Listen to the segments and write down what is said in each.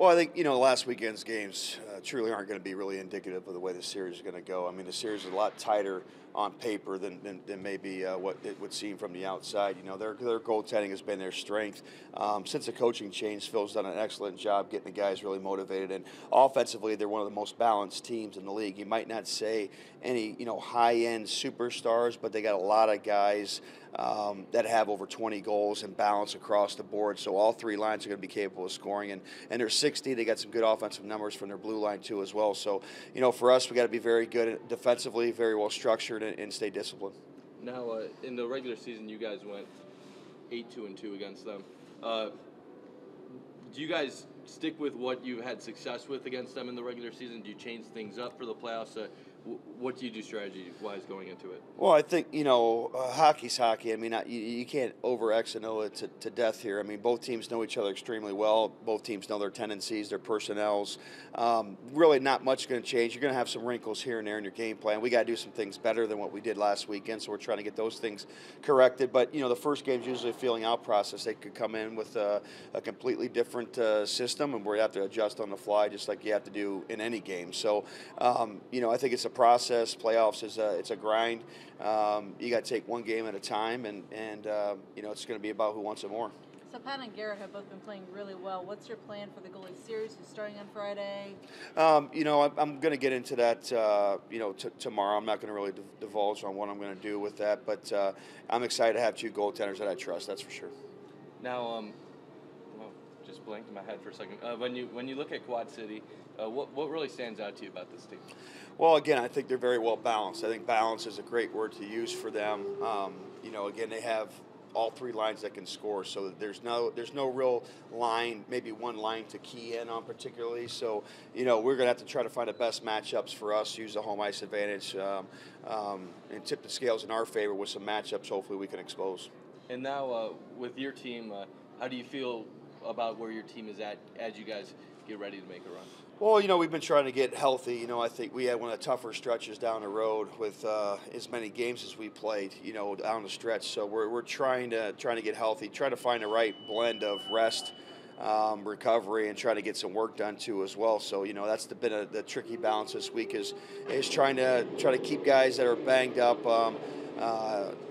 Well, I think, last weekend's games truly aren't going to be really indicative of the way the series is going to go. I mean, the series is a lot tighter on paper than maybe what it would seem from the outside. Their goaltending has been their strength. Since the coaching change, Phil's done an excellent job getting the guys really motivated. And offensively, they're one of the most balanced teams in the league. You might not say any, high-end superstars, but they got a lot of guys that have over 20 goals and balance across the board. So all three lines are going to be capable of scoring. And they're 60. They got some good offensive numbers from their blue line, too, as well. So, for us, we got to be very good defensively, very well structured, and stay disciplined. Now, in the regular season, you guys went 8-2-2 against them. Do you guys stick with what you had success with against them in the regular season? Do you change things up for the playoffs? What do you do strategy-wise going into it? Well, I think, hockey's hockey. I mean, you can't over-X-and-O it to death here. I mean, both teams know each other extremely well. Both teams know their tendencies, their personnels. Really not much going to change. You're going to have some wrinkles here and there in your game plan. We got to do some things better than what we did last weekend, so we're trying to get those things corrected. But, the first game's usually a feeling out process. They could come in with a completely different system, and we have to adjust on the fly just like you have to do in any game. So, I think it's a process. Playoffs is it's a grind. You got to take one game at a time, and it's going to be about who wants it more. So Pat and Garrett have both been playing really well. What's your plan for the goalie series? Who's starting on Friday? I'm going to get into that, tomorrow. I'm not going to really divulge on what I'm going to do with that, but I'm excited to have two goaltenders that I trust. That's for sure. Now, just blanked in my head for a second. When you look at Quad City, what really stands out to you about this team? Well, again, I think they're very well balanced. I think balance is a great word to use for them. Again, they have all three lines that can score, so there's no real line, maybe one line to key in on particularly. So, we're going to have to try to find the best matchups for us, use the home ice advantage, and tip the scales in our favor with some matchups hopefully we can expose. And now, with your team, how do you feel about where your team is at as you guys get ready to make a run? Well, we've been trying to get healthy. I think we had one of the tougher stretches down the road with as many games as we played, down the stretch. So we're trying to get healthy, try to find the right blend of rest, recovery, and try to get some work done too as well. So that's been the tricky balance this week is trying to keep guys that are banged up.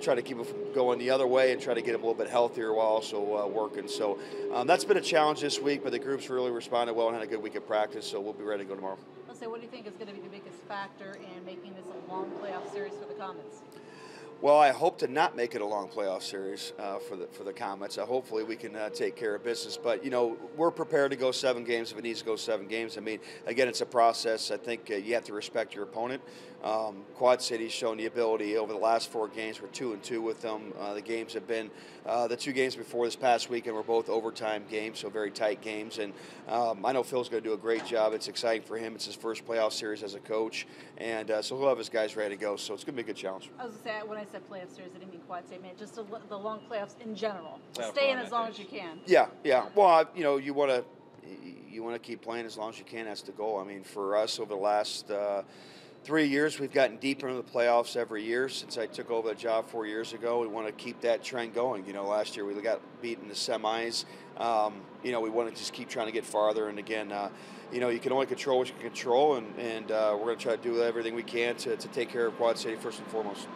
Try to keep them from going the other way and try to get them a little bit healthier while also working. So that's been a challenge this week, but the group's really responded well and had a good week of practice, so we'll be ready to go tomorrow. Let's say, what do you think is going to be the biggest factor in making this a long playoff series for the Comets? Well, I hope to not make it a long playoff series for the Comets. Hopefully we can take care of business. But, we're prepared to go 7 games if it needs to go 7 games. I mean, again, it's a process. I think you have to respect your opponent. Quad City's shown the ability over the last 4 games. We're 2-2 with them. The games have been the 2 games before this past weekend were both overtime games, so very tight games. And I know Phil's going to do a great job. It's exciting for him. It's his first playoff series as a coach. And so he'll have his guys ready to go. So it's going to be a good challenge. I was going to say, when I said playoff series, I didn't mean Quad City, man. Just the long playoffs in general. Playoff Stay in run, as long as you can. Yeah. Well, you want to keep playing as long as you can. That's the goal. I mean, for us over the last 3 years, we've gotten deeper into the playoffs every year since I took over the job 4 years ago. We want to keep that trend going. Last year we got beat in the semis. We want to just keep trying to get farther. And again, you can only control what you can control, and we're going to try to do everything we can to take care of Quad City first and foremost.